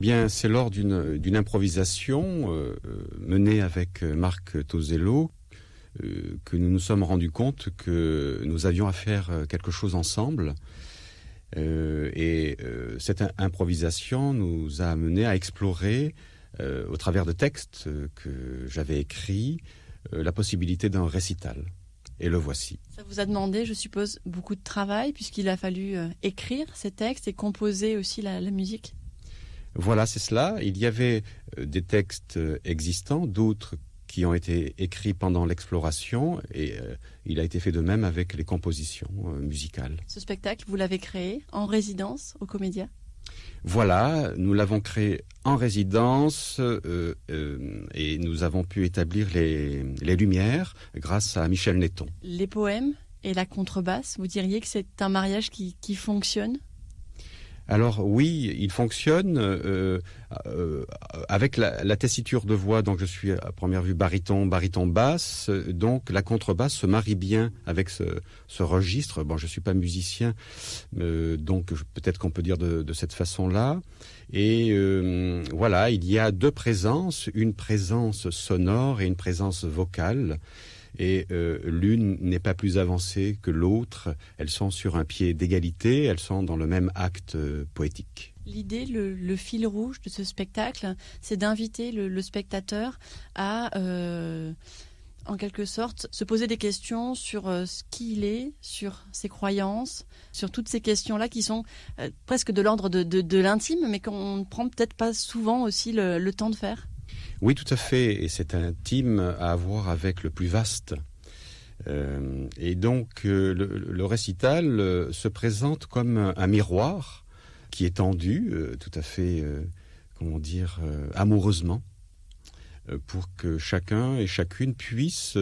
Bien, c'est lors d'une improvisation menée avec Marc Tosello que nous nous sommes rendus compte que nous avions à faire quelque chose ensemble. Cette improvisation nous a amené à explorer, au travers de textes que j'avais écrits, la possibilité d'un récital. Et le voici. Ça vous a demandé, je suppose, beaucoup de travail, puisqu'il a fallu écrire ces textes et composer aussi la musique. Voilà, c'est cela. Il y avait des textes existants, d'autres qui ont été écrits pendant l'exploration, et il a été fait de même avec les compositions musicales. Ce spectacle, vous l'avez créé en résidence au Comédia ? Voilà, nous l'avons créé en résidence et nous avons pu établir les lumières grâce à Michel Netton. Les poèmes et la contrebasse, vous diriez que c'est un mariage qui fonctionne ? Alors oui, il fonctionne avec la tessiture de voix. Donc je suis à première vue baryton basse. Donc la contrebasse se marie bien avec ce registre. Bon, je suis pas musicien, donc peut-être qu'on peut dire de cette façon-là. Et voilà, il y a deux présences, une présence sonore et une présence vocale. Et l'une n'est pas plus avancée que l'autre. Elles sont sur un pied d'égalité, elles sont dans le même acte poétique. L'idée, le fil rouge de ce spectacle, c'est d'inviter le spectateur à, en quelque sorte, se poser des questions sur ce qu'il est, sur ses croyances, sur toutes ces questions-là qui sont presque de l'ordre de l'intime, mais qu'on ne prend peut-être pas souvent aussi le temps de faire. Oui, tout à fait, et c'est intime à avoir avec le plus vaste. Et donc, le récital se présente comme un miroir qui est tendu, tout à fait, amoureusement, pour que chacun et chacune puisse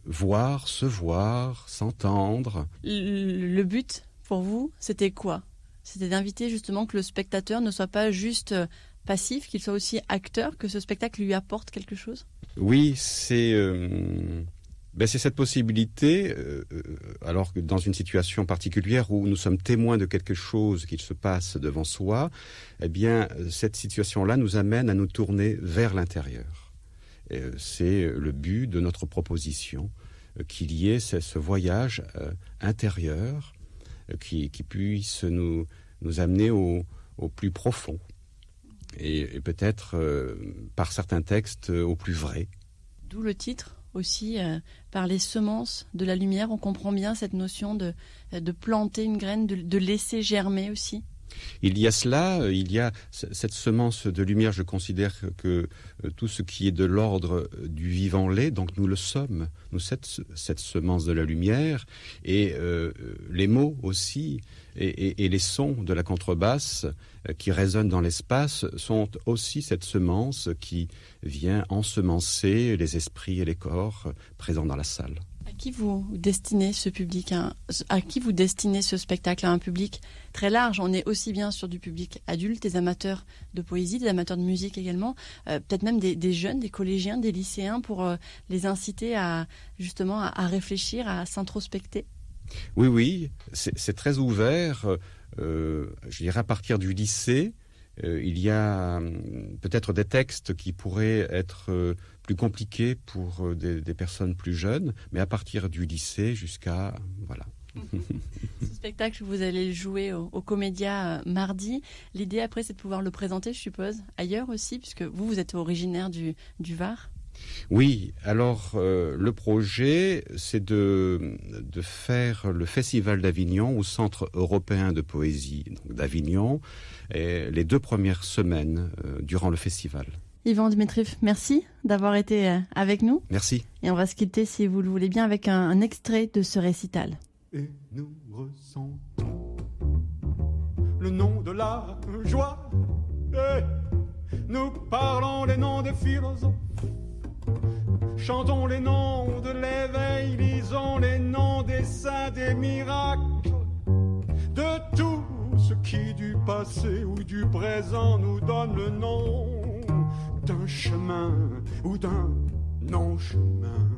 voir, se voir, s'entendre. Le but, pour vous, c'était quoi ? C'était d'inviter justement que le spectateur ne soit pas juste passif, qu'il soit aussi acteur, que ce spectacle lui apporte quelque chose ? Oui, c'est cette possibilité, alors que dans une situation particulière où nous sommes témoins de quelque chose qui se passe devant soi, eh bien, cette situation-là nous amène à nous tourner vers l'intérieur. C'est le but de notre proposition, qu'il y ait ce voyage intérieur qui puisse nous amener au plus profond. Et peut-être, par certains textes, au plus vrai. D'où le titre aussi, par les semences de la lumière. On comprend bien cette notion de planter une graine, de laisser germer aussi. Il y a cela, il y a cette semence de lumière. Je considère que tout ce qui est de l'ordre du vivant l'est, donc nous le sommes. Nous cette semence de la lumière, et les mots aussi, et les sons de la contrebasse qui résonnent dans l'espace sont aussi cette semence qui vient ensemencer les esprits et les corps présents dans la salle. À qui vous destinez ce public, à qui vous destinez ce spectacle? À un public très large. On est aussi bien sur du public adulte, des amateurs de poésie, des amateurs de musique également, peut-être même des jeunes, des collégiens, des lycéens, pour les inciter à justement à réfléchir, à s'introspecter. Oui, c'est très ouvert. Je dirais à partir du lycée, il y a peut-être des textes qui pourraient être plus compliqués pour des personnes plus jeunes, mais à partir du lycée jusqu'à... voilà. Ce spectacle, vous allez le jouer au Comédia mardi. L'idée après, c'est de pouvoir le présenter, je suppose, ailleurs aussi, puisque vous êtes originaire du Var. Oui, alors le projet, c'est de faire le Festival d'Avignon au Centre européen de poésie d'Avignon, les 2 premières semaines durant le festival. Yvan Dmitriev, merci d'avoir été avec nous. Merci. Et on va se quitter, si vous le voulez bien, avec un extrait de ce récital. Et nous ressentons le nom de la joie, et nous parlons les noms des philosophes. Chantons les noms de l'éveil, lisons les noms des saints, des miracles, de tout ce qui du passé ou du présent nous donne le nom d'un chemin ou d'un non-chemin.